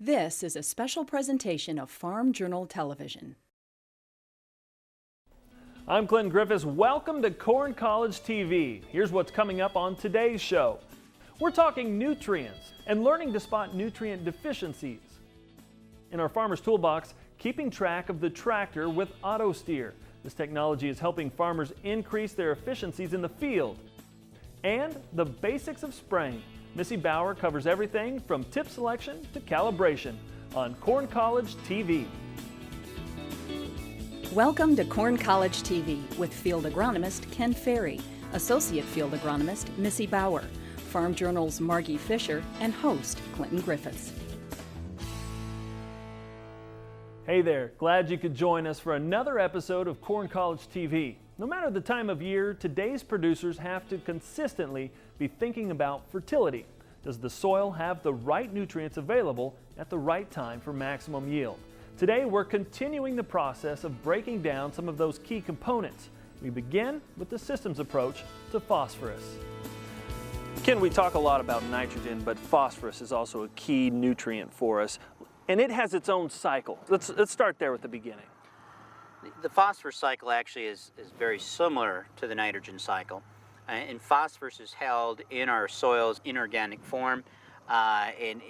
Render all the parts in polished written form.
This is a special presentation of Farm Journal Television. I'm Clinton Griffiths. Welcome to Corn College TV. Here's what's coming up on today's show. We're talking nutrients and learning to spot nutrient deficiencies. In our Farmer's Toolbox, keeping track of the tractor with auto steer. This technology is helping farmers increase their efficiencies in the field. And the basics of spraying. Missy Bauer covers everything from tip selection to calibration on Corn College TV. Welcome to Corn College TV with Field Agronomist Ken Ferrie, Associate Field Agronomist Missy Bauer, Farm Journal's Margie Fisher, and host Clinton Griffiths. Hey there, glad you could join us for another episode of Corn College TV. No matter the time of year, today's producers have to consistently be thinking about fertility. Does the soil have the right nutrients available at the right time for maximum yield? Today, we're continuing the process of breaking down some of those key components. We begin with the systems approach to phosphorus. Ken, we talk a lot about nitrogen, but phosphorus is also a key nutrient for us, and it has its own cycle. Let's start there with the beginning. The phosphorus cycle actually is very similar to the nitrogen cycle. And phosphorus is held in our soils in organic form, and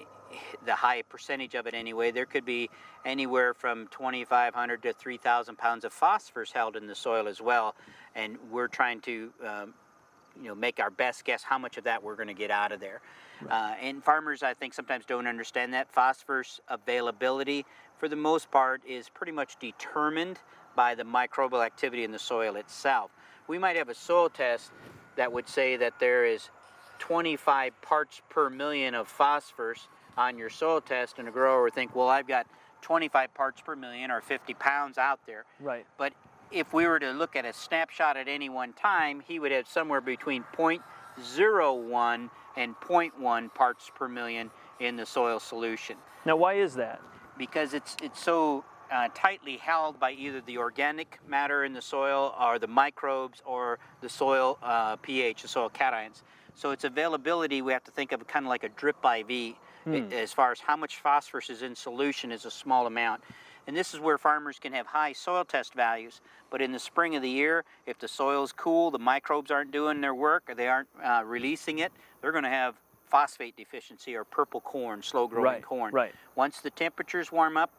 the high percentage of it anyway. There could be anywhere from 2,500 to 3,000 pounds of phosphorus held in the soil as well. And we're trying to make our best guess how much of that we're going to get out of there. And farmers, I think, sometimes don't understand that. Phosphorus availability, for the most part, is pretty much determined by the microbial activity in the soil itself. We might have a soil test that would say that there is 25 parts per million of phosphorus on your soil test, and a grower would think, well, I've got 25 parts per million or 50 pounds out there. Right. But if we were to look at a snapshot at any one time, he would have somewhere between 0.01 and 0.1 parts per million in the soil solution. Now, why is that? Because it's so tightly held by either the organic matter in the soil or the microbes or the soil pH, the soil cations. So its availability, we have to think of kind of like a drip IV. As far as how much phosphorus is in solution is a small amount. And this is where farmers can have high soil test values. But in the spring of the year, if the soil's cool, the microbes aren't doing their work, or they aren't releasing it, they're going to have phosphate deficiency or purple corn, slow-growing corn. Right. Once the temperatures warm up,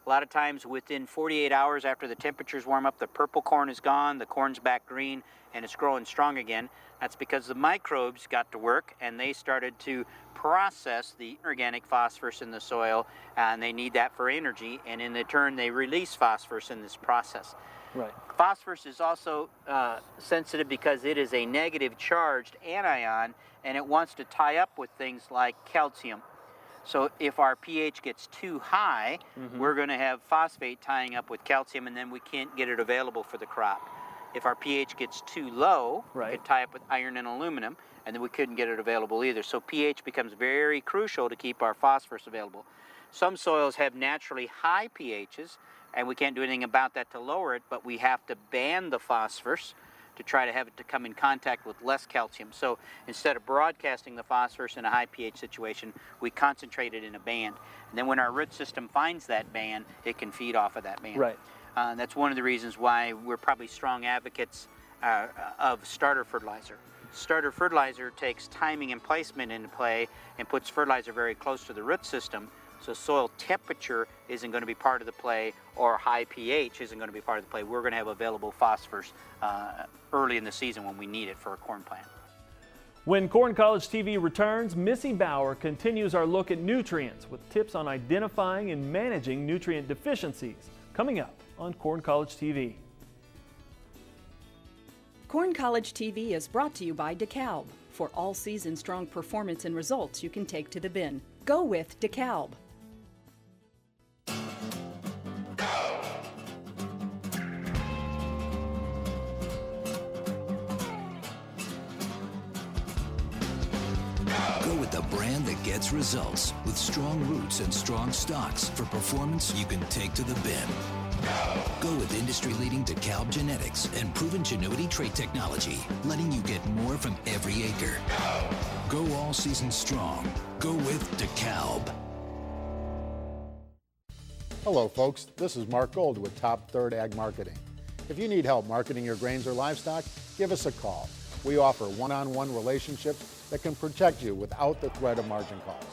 a lot of times within 48 hours after the temperatures warm up, the purple corn is gone, the corn's back green, and it's growing strong again. That's because the microbes got to work and they started to process the organic phosphorus in the soil, and they need that for energy, and in turn they release phosphorus in this process. Right. Phosphorus is also sensitive because it is a negative charged anion, and it wants to tie up with things like calcium. So if our pH gets too high, we're going to have phosphate tying up with calcium, and then we can't get it available for the crop. If our pH gets too low, it could tie up with iron and aluminum, and then we couldn't get it available either. So pH becomes very crucial to keep our phosphorus available. Some soils have naturally high pHs, and we can't do anything about that to lower it, but we have to band the phosphorus to try to have it to come in contact with less calcium. So instead of broadcasting the phosphorus in a high pH situation, we concentrate it in a band. And then when our root system finds that band, it can feed off of that band. Right. That's one of the reasons why we're probably strong advocates of starter fertilizer. Starter fertilizer takes timing and placement into play and puts fertilizer very close to the root system, so soil temperature isn't going to be part of the play, or high pH isn't going to be part of the play. We're going to have available phosphorus early in the season when we need it for a corn plant. When Corn College TV returns, Missy Bauer continues our look at nutrients with tips on identifying and managing nutrient deficiencies. Coming up on Corn College TV. Corn College TV is brought to you by DeKalb. For all-season strong performance and results you can take to the bin. Go with DeKalb. Go with the brand that gets results with strong roots and strong stocks for performance you can take to the bin. Go with industry-leading DeKalb genetics and proven Genuity trait technology, letting you get more from every acre. Go all season strong. Go with DeKalb. Hello folks, this is Mark Gold with Top Third Ag Marketing. If you need help marketing your grains or livestock, give us a call. We offer one-on-one relationships that can protect you without the threat of margin calls.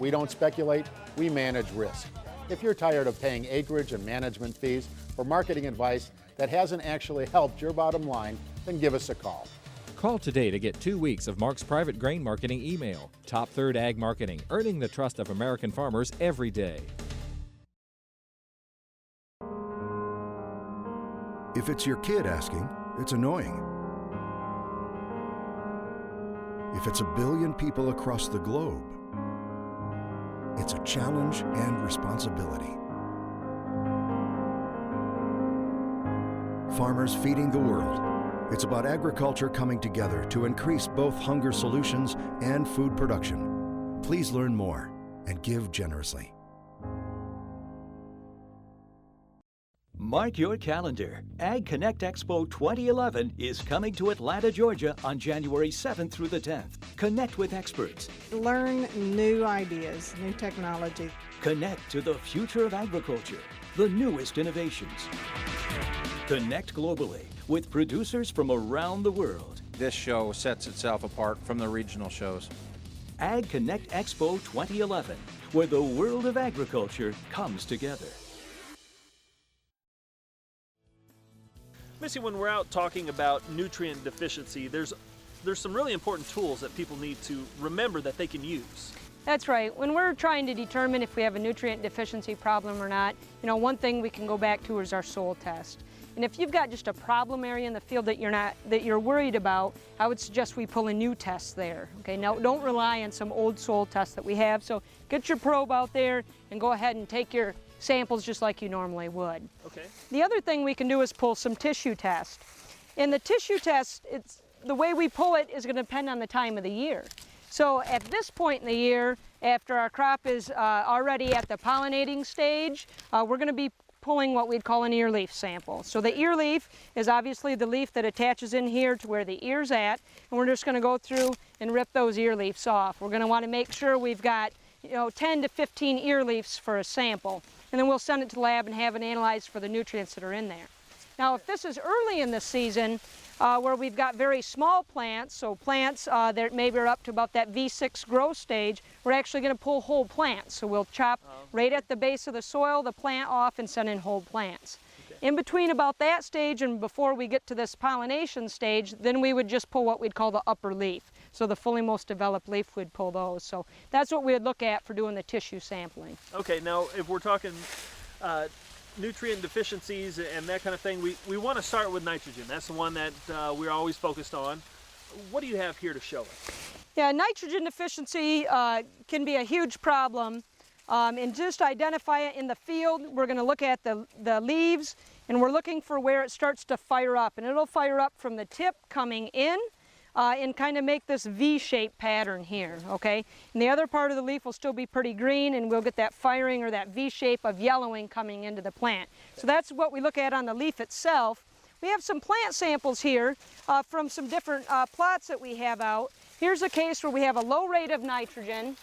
We don't speculate, we manage risk. If you're tired of paying acreage and management fees for marketing advice that hasn't actually helped your bottom line, then give us a call. Call today to get 2 weeks of Mark's private grain marketing email. Top Third Ag Marketing, earning the trust of American farmers every day. If it's your kid asking, it's annoying. If it's a billion people across the globe, it's a challenge and responsibility. Farmers feeding the world. It's about agriculture coming together to increase both hunger solutions and food production. Please learn more and give generously. Mark your calendar. Ag Connect Expo 2011 is coming to Atlanta, Georgia on January 7th through the 10th. Connect with experts. Learn new ideas, new technology. Connect to the future of agriculture, the newest innovations. Connect globally with producers from around the world. This show sets itself apart from the regional shows. Ag Connect Expo 2011, where the world of agriculture comes together. Missy, when we're out talking about nutrient deficiency, there's some really important tools that people need to remember that they can use. That's right. When we're trying to determine if we have a nutrient deficiency problem or not, one thing we can go back to is our soil test. And if you've got just a problem area in the field that you're worried about, I would suggest we pull a new test there. Okay, now don't rely on some old soil tests that we have. So get your probe out there and go ahead and take your samples just like you normally would. Okay. The other thing we can do is pull some tissue test. In the tissue test, the way we pull it is going to depend on the time of the year. So at this point in the year, after our crop is already at the pollinating stage, we're going to be pulling what we'd call an ear leaf sample. So the ear leaf is obviously the leaf that attaches in here to where the ear's at, and we're just going to go through and rip those ear leaves off. We're going to want to make sure we've got 10 to 15 ear leaves for a sample, and then we'll send it to the lab and have it analyzed for the nutrients that are in there. Now if this is early in the season, where we've got very small plants, so plants that maybe are up to about that V6 growth stage, we're actually going to pull whole plants. So we'll chop right at the base of the soil, the plant off, and send in whole plants. Okay. In between about that stage and before we get to this pollination stage, then we would just pull what we'd call the upper leaf. So the fully most developed leaf, we'd pull those. So that's what we'd look at for doing the tissue sampling. Okay, now if we're talking nutrient deficiencies and that kind of thing, we want to start with nitrogen. That's the one that we're always focused on. What do you have here to show us? Yeah, nitrogen deficiency can be a huge problem. And just identify it in the field, we're going to look at the leaves, and we're looking for where it starts to fire up. And it'll fire up from the tip coming in and kind of make this V-shaped pattern here, okay? And the other part of the leaf will still be pretty green, and we'll get that firing or that V-shape of yellowing coming into the plant. So that's what we look at on the leaf itself. We have some plant samples here from some different plots that we have out. Here's a case where we have a low rate of nitrogen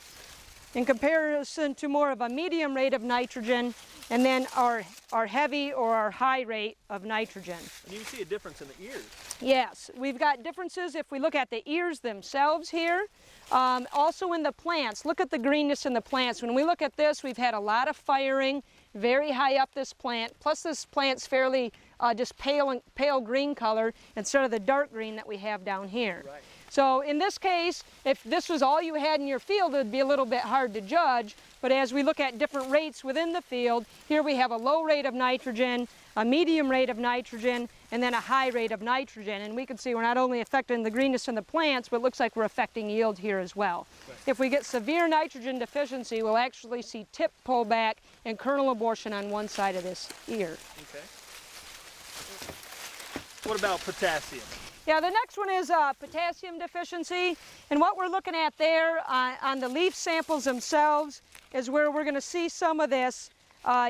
in comparison to more of a medium rate of nitrogen, and then our heavy or our high rate of nitrogen. And you can see a difference in the ears. Yes, we've got differences if we look at the ears themselves here. Also in the plants, look at the greenness in the plants. When we look at this, we've had a lot of firing very high up this plant, plus this plant's fairly just pale green color instead of the dark green that we have down here. Right. So in this case, if this was all you had in your field, it would be a little bit hard to judge. But as we look at different rates within the field, here we have a low rate of nitrogen, a medium rate of nitrogen, and then a high rate of nitrogen. And we can see we're not only affecting the greenness in the plants, but it looks like we're affecting yield here as well. Right. If we get severe nitrogen deficiency, we'll actually see tip pullback and kernel abortion on one side of this ear. Okay. What about potassium? Yeah, the next one is potassium deficiency, and what we're looking at there on the leaf samples themselves is where we're going to see some of this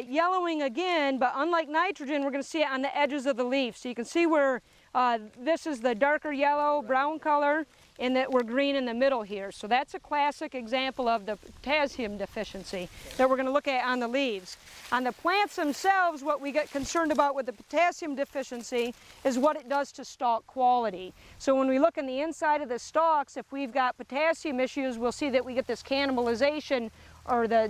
yellowing again, but unlike nitrogen, we're going to see it on the edges of the leaf. So you can see where this is the darker yellow, brown color, and that we're green in the middle here. So that's a classic example of the potassium deficiency that we're going to look at on the leaves. On the plants themselves, what we get concerned about with the potassium deficiency is what it does to stalk quality. So when we look in the inside of the stalks, if we've got potassium issues, we'll see that we get this cannibalization or the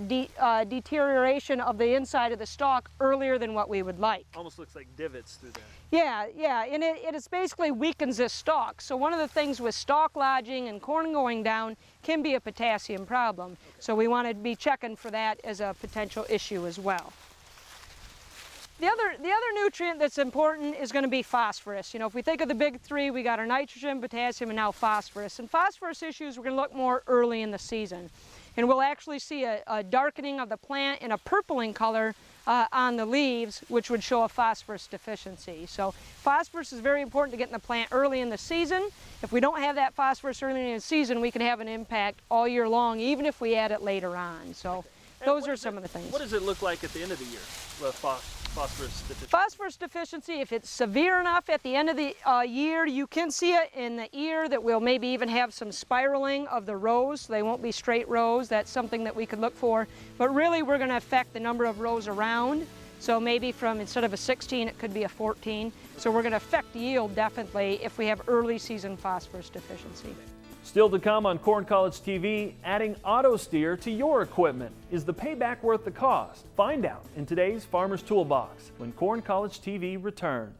deterioration of the inside of the stalk earlier than what we would like. Almost looks like divots through there. Yeah, and it is basically weakens this stalk. So one of the things with stalk lodging and corn going down can be a potassium problem. So we want to be checking for that as a potential issue as well. The other nutrient that's important is going to be phosphorus. You know, if we think of the big three, we got our nitrogen, potassium, and now phosphorus. And phosphorus issues, we're going to look more early in the season. And we'll actually see a darkening of the plant and a purpling color on the leaves, which would show a phosphorus deficiency. So phosphorus is very important to get in the plant early in the season. If we don't have that phosphorus early in the season, we can have an impact all year long, even if we add it later on. So those are some of the things. What does it look like at the end of the year, the phosphorus deficiency? Phosphorus deficiency, if it's severe enough at the end of the year, you can see it in the ear that we'll maybe even have some spiraling of the rows. So they won't be straight rows. That's something that we could look for. But really, we're going to affect the number of rows around. So maybe from, instead of a 16, it could be a 14. So we're going to affect yield definitely if we have early season phosphorus deficiency. Still to come on Corn College TV, adding auto steer to your equipment. Is the payback worth the cost? Find out in today's Farmer's Toolbox when Corn College TV returns.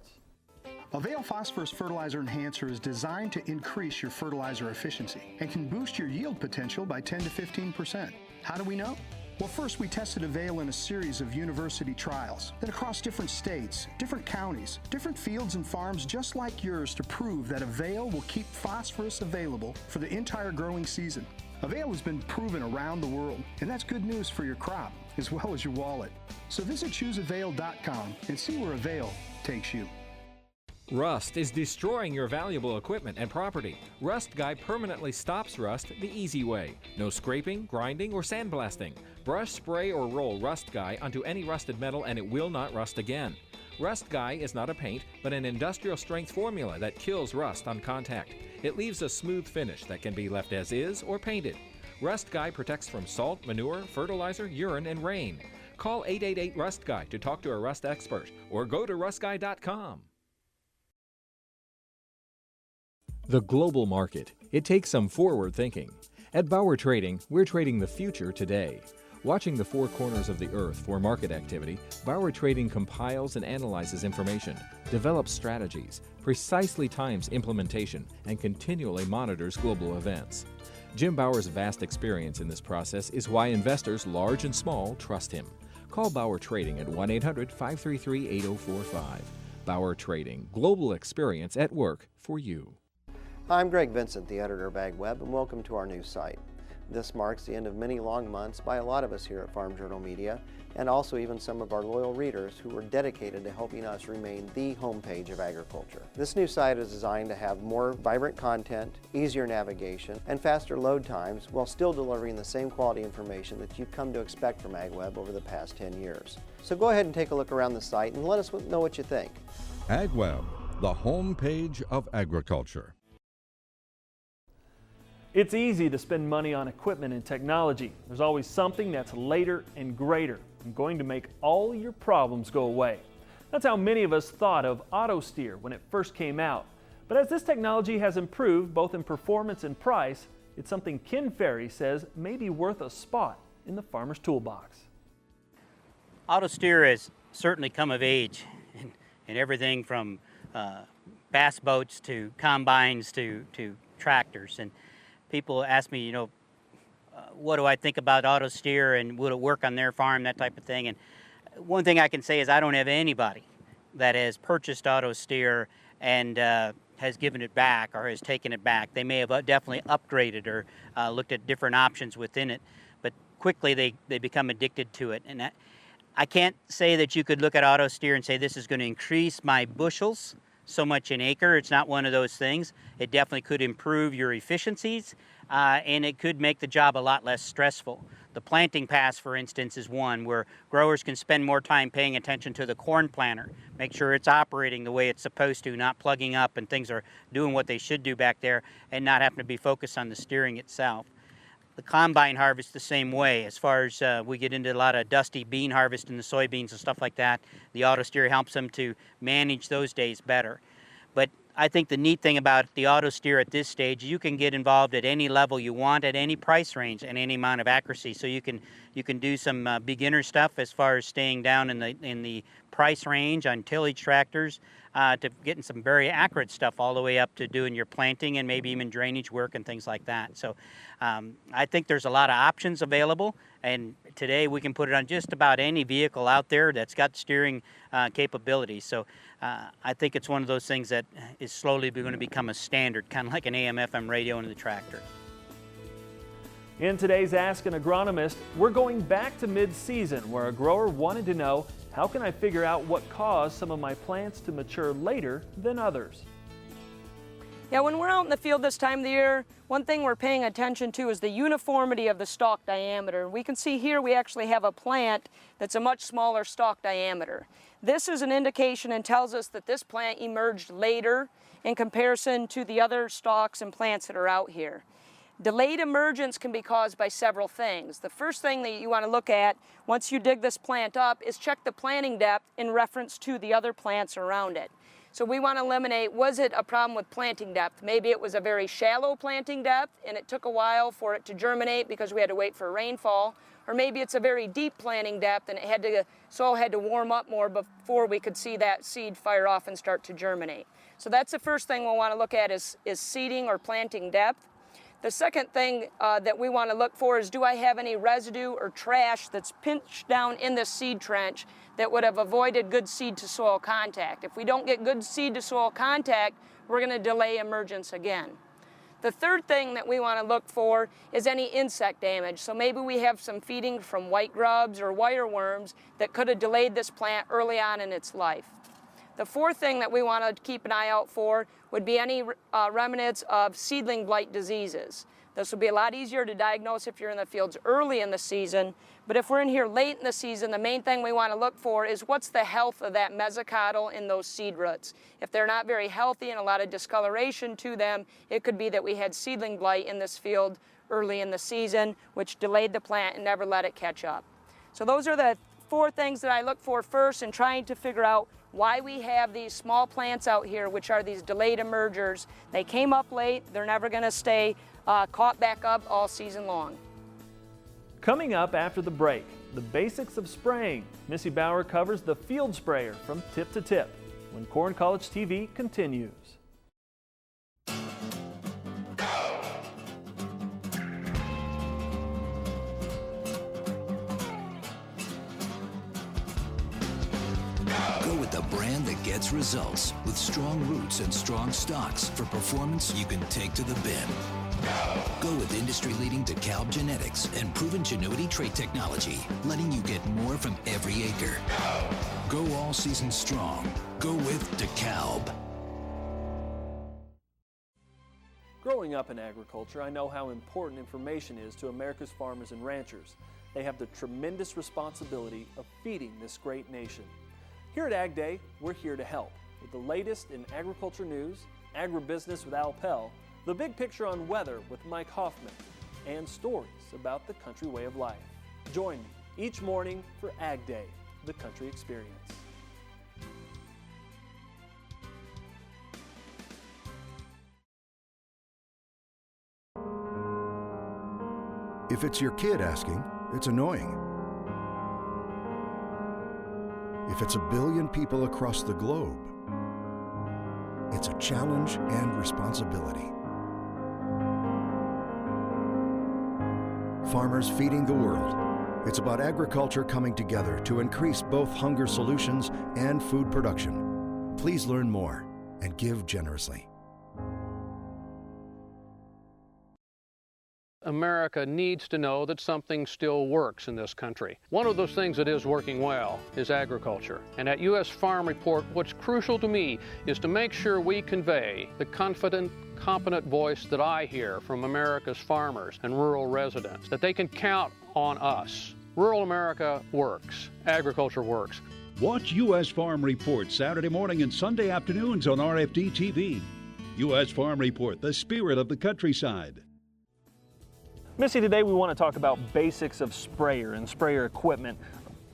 Avail Phosphorus Fertilizer Enhancer is designed to increase your fertilizer efficiency and can boost your yield potential by 10 to 15%. How do we know? Well, first we tested Avail in a series of university trials, then across different states, different counties, different fields and farms just like yours to prove that Avail will keep phosphorus available for the entire growing season. Avail has been proven around the world, and that's good news for your crop as well as your wallet. So visit chooseavail.com and see where Avail takes you. Rust is destroying your valuable equipment and property. Rust Guy permanently stops rust the easy way. No scraping, grinding, or sandblasting. Brush, spray, or roll Rust Guy onto any rusted metal and it will not rust again. Rust Guy is not a paint, but an industrial strength formula that kills rust on contact. It leaves a smooth finish that can be left as is or painted. Rust Guy protects from salt, manure, fertilizer, urine, and rain. Call 888-RUST-GUY to talk to a rust expert or go to rustguy.com. The global market. It takes some forward thinking. At Bauer Trading, we're trading the future today. Watching the four corners of the earth for market activity, Bauer Trading compiles and analyzes information, develops strategies, precisely times implementation, and continually monitors global events. Jim Bauer's vast experience in this process is why investors, large and small, trust him. Call Bauer Trading at 1-800-533-8045. Bauer Trading, global experience at work for you. I'm Greg Vincent, the editor of AgWeb, and welcome to our new site. This marks the end of many long months by a lot of us here at Farm Journal Media, and also even some of our loyal readers who were dedicated to helping us remain the homepage of agriculture. This new site is designed to have more vibrant content, easier navigation, and faster load times while still delivering the same quality information that you've come to expect from AgWeb over the past 10 years. So go ahead and take a look around the site and let us know what you think. AgWeb, the homepage of agriculture. It's easy to spend money on equipment and technology. There's always something that's later and greater and going to make all your problems go away. That's how many of us thought of auto steer when it first came out. But as this technology has improved both in performance and price, it's something Ken Ferrie says may be worth a spot in the farmer's toolbox. Auto steer has certainly come of age in everything from bass boats to combines to tractors. And people ask me, what do I think about auto steer and would it work on their farm, that type of thing. And one thing I can say is I don't have anybody that has purchased auto steer and has given it back or has taken it back. They may have definitely upgraded or looked at different options within it, but quickly they become addicted to it. And I can't say that you could look at auto steer and say this is going to increase my bushels so much an acre. It's not one of those things. It definitely could improve your efficiencies and it could make the job a lot less stressful. The planting pass, for instance, is one where growers can spend more time paying attention to the corn planter, make sure it's operating the way it's supposed to, not plugging up and things are doing what they should do back there, and not having to be focused on the steering itself. The combine harvest the same way. As far as we get into a lot of dusty bean harvest in the soybeans and stuff like that, the auto steer helps them to manage those days better. But I think the neat thing about the auto steer at this stage, you can get involved at any level you want, at any price range, and any amount of accuracy. So you can do some beginner stuff as far as staying down in the price range on tillage tractors, to getting some very accurate stuff all the way up to doing your planting and maybe even drainage work and things like that. So I think there's a lot of options available, and today we can put it on just about any vehicle out there that's got steering capabilities. So I think it's one of those things that is slowly going to become a standard, kind of like an AM/FM radio in the tractor. In today's Ask an Agronomist, we're going back to mid-season where a grower wanted to know, how can I figure out what caused some of my plants to mature later than others? Yeah, when we're out in the field this time of the year, one thing we're paying attention to is the uniformity of the stalk diameter. We can see here we actually have a plant that's a much smaller stalk diameter. This is an indication and tells us that this plant emerged later in comparison to the other stalks and plants that are out here. Delayed emergence can be caused by several things. The first thing that you want to look at once you dig this plant up is check the planting depth in reference to the other plants around it. So we want to eliminate, was it a problem with planting depth? Maybe it was a very shallow planting depth and it took a while for it to germinate because we had to wait for rainfall. Or maybe it's a very deep planting depth and soil had to warm up more before we could see that seed fire off and start to germinate. So that's the first thing we'll want to look at is seeding or planting depth. The second thing that we want to look for is, do I have any residue or trash that's pinched down in this seed trench that would have avoided good seed to soil contact? If we don't get good seed to soil contact, we're going to delay emergence again. The third thing that we want to look for is any insect damage. So maybe we have some feeding from white grubs or wireworms that could have delayed this plant early on in its life. The fourth thing that we want to keep an eye out for would be any remnants of seedling blight diseases. This will be a lot easier to diagnose if you're in the fields early in the season, but if we're in here late in the season, the main thing we want to look for is what's the health of that mesocotyl in those seed roots. If they're not very healthy and a lot of discoloration to them, it could be that we had seedling blight in this field early in the season, which delayed the plant and never let it catch up. So those are the four things that I look for first in trying to figure out why we have these small plants out here, which are these delayed emergers. They came up late, they're never going to stay caught back up all season long. Coming up after the break, the basics of spraying. Missy Bauer covers the field sprayer from tip to tip when Corn College TV continues. Go with the brand that gets results with strong roots and strong stalks for performance you can take to the bin. Go with industry-leading DeKalb genetics and proven Genuity trait technology, letting you get more from every acre. Go all season strong. Go with DeKalb. Growing up in agriculture, I know how important information is to America's farmers and ranchers. They have the tremendous responsibility of feeding this great nation. Here at Ag Day, we're here to help with the latest in agriculture news, agribusiness with Al Pell, the big picture on weather with Mike Hoffman, and stories about the country way of life. Join me each morning for Ag Day, the country experience. If it's your kid asking, it's annoying. If it's a billion people across the globe, it's a challenge and responsibility. Farmers feeding the world. It's about agriculture coming together to increase both hunger solutions and food production. Please learn more and give generously. America needs to know that something still works in this country. One of those things that is working well is agriculture. And at U.S. Farm Report, what's crucial to me is to make sure we convey the confident, competent voice that I hear from America's farmers and rural residents, that they can count on us. Rural America works. Agriculture works. Watch U.S. Farm Report Saturday morning and Sunday afternoons on RFD TV. U.S. Farm Report, the spirit of the countryside. Missy, today we want to talk about basics of sprayer and sprayer equipment.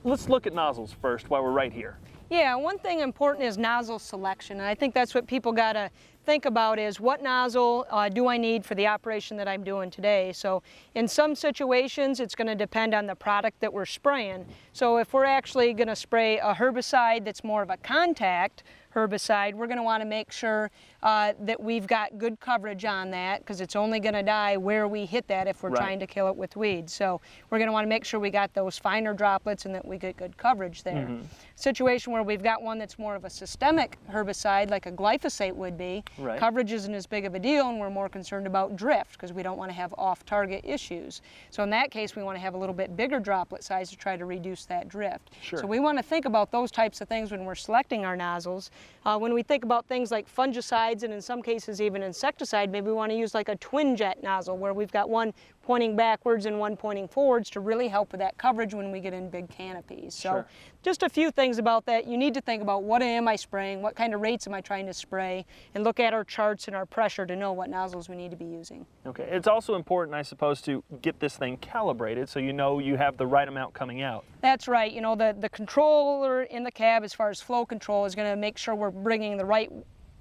Let's look at nozzles first while we're right here. Yeah, one thing important is nozzle selection, and I think that's what people got to think about is what nozzle do I need for the operation that I'm doing today. So in some situations it's going to depend on the product that we're spraying. So if we're actually going to spray a herbicide that's more of a contact herbicide, we're going to want to make sure that we've got good coverage on that, because it's only going to die where we hit that if we're trying to kill it with weeds. So we're going to want to make sure we got those finer droplets and that we get good coverage there. Situation where we've got one that's more of a systemic herbicide like a glyphosate would be, coverage isn't as big of a deal, and we're more concerned about drift because we don't want to have off-target issues. So in that case we want to have a little bit bigger droplet size to try to reduce that drift. So we want to think about those types of things when we're selecting our nozzles. When we think about things like fungicides and in some cases even insecticide, maybe we want to use like a twin jet nozzle where we've got one pointing backwards and one pointing forwards to really help with that coverage when we get in big canopies. So just a few things about that. You need to think about what am I spraying, what kind of rates am I trying to spray, and look at our charts and our pressure to know what nozzles we need to be using. Okay, it's also important, I suppose, to get this thing calibrated so you know you have the right amount coming out. That's right. You know, the controller in the cab as far as flow control is going to make sure we're bringing the right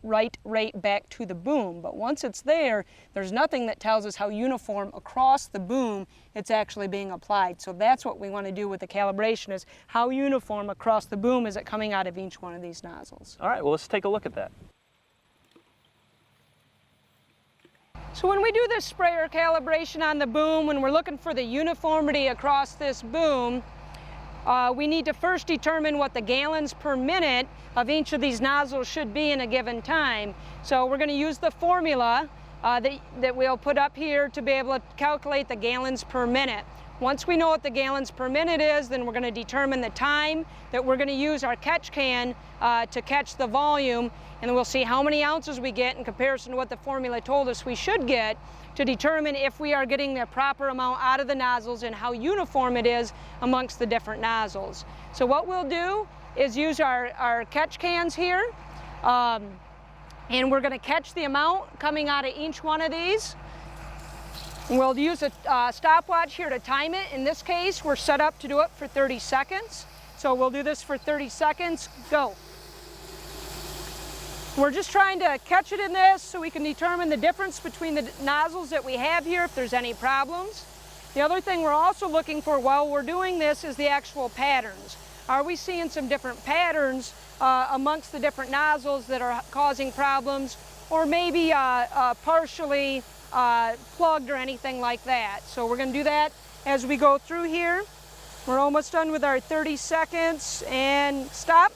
rate back to the boom. But once it's there, there's nothing that tells us how uniform across the boom it's actually being applied. So that's what we want to do with the calibration, is how uniform across the boom is it coming out of each one of these nozzles. All right, well, let's take a look at that. So when we do this sprayer calibration on the boom, when we're looking for the uniformity across this boom, we need to first determine what the gallons per minute of each of these nozzles should be in a given time. So we're going to use the formula that we'll put up here to be able to calculate the gallons per minute. Once we know what the gallons per minute is, then we're going to determine the time that we're going to use our catch can to catch the volume, and then we'll see how many ounces we get in comparison to what the formula told us we should get to determine if we are getting the proper amount out of the nozzles and how uniform it is amongst the different nozzles. So what we'll do is use our catch cans here, and we're going to catch the amount coming out of each one of these. We'll use a stopwatch here to time it. In this case, we're set up to do it for 30 seconds. So we'll do this for 30 seconds. Go. We're just trying to catch it in this so we can determine the difference between the nozzles that we have here if there's any problems. The other thing we're also looking for while we're doing this is the actual patterns. Are we seeing some different patterns amongst the different nozzles that are causing problems, or maybe partially plugged or anything like that? So we're going to do that as we go through here. We're almost done with our 30 seconds, and stop.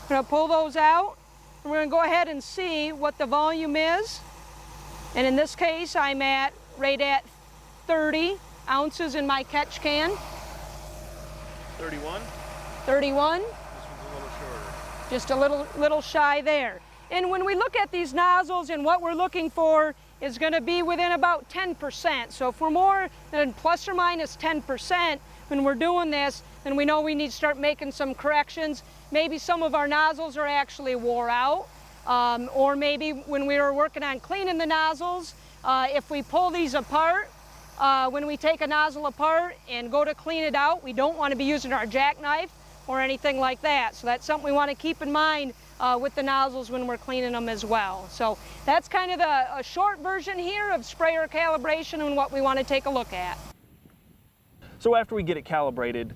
We're going to pull those out. We're going to go ahead and see what the volume is. And in this case, I'm right at 30 ounces in my catch can. 31? 31. This one's a little shorter. Just a little shy there. And when we look at these nozzles, and what we're looking for is going to be within about 10%. So if we're more than plus or minus 10% when we're doing this, then we know we need to start making some corrections. Maybe some of our nozzles are actually wore out, or maybe when we were working on cleaning the nozzles, if we pull these apart, when we take a nozzle apart and go to clean it out, we don't want to be using our jackknife or anything like that. So that's something we want to keep in mind with the nozzles when we're cleaning them as well. So that's kind of a short version here of sprayer calibration and what we want to take a look at. So after we get it calibrated,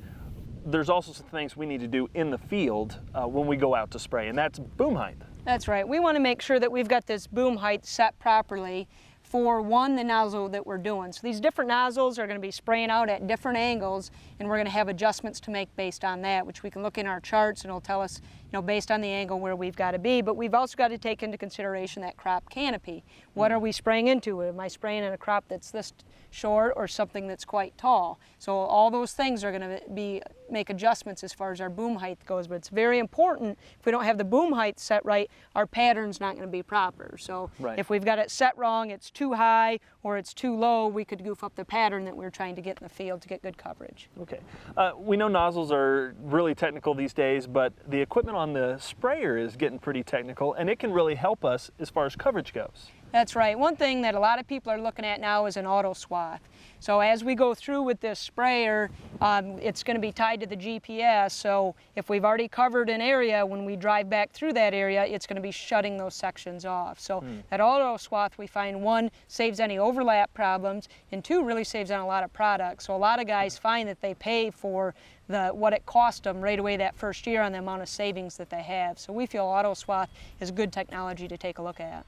there's also some things we need to do in the field when we go out to spray, and that's boom height. That's right. We want to make sure that we've got this boom height set properly for the nozzle that we're doing. So these different nozzles are going to be spraying out at different angles, and we're going to have adjustments to make based on that, which we can look in our charts and it'll tell us, based on the angle where we've got to be. But we've also got to take into consideration that crop canopy. What are we spraying into? Am I spraying in a crop that's this short or something that's quite tall? So all those things are going to make adjustments as far as our boom height goes, but it's very important. If we don't have the boom height set right, our pattern's not going to be proper. So if we've got it set wrong, it's too high or it's too low, we could goof up the pattern that we're trying to get in the field to get good coverage. Okay. We know nozzles are really technical these days, but the equipment on the sprayer is getting pretty technical, and it can really help us as far as coverage goes. That's right. One thing that a lot of people are looking at now is an auto swath. So as we go through with this sprayer, it's going to be tied to the GPS. So if we've already covered an area, when we drive back through that area, it's going to be shutting those sections off. So that auto swath, we find, 1, saves any overlap problems, and 2, really saves on a lot of products. So a lot of guys find that they pay for what it cost them right away that first year on the amount of savings that they have. So we feel auto swath is good technology to take a look at.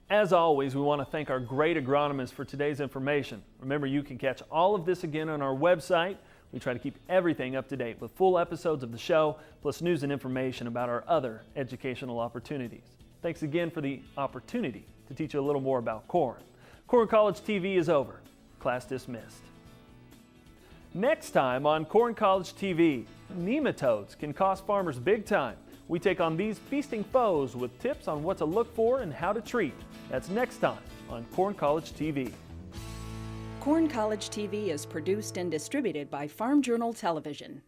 As always, we want to thank our great agronomists for today's information. Remember, you can catch all of this again on our website. We try to keep everything up to date with full episodes of the show, plus news and information about our other educational opportunities. Thanks again for the opportunity to teach you a little more about corn. Corn College TV is over. Class dismissed. Next time on Corn College TV, nematodes can cost farmers big time. We take on these feasting foes with tips on what to look for and how to treat. That's next time on Corn College TV. Corn College TV is produced and distributed by Farm Journal Television.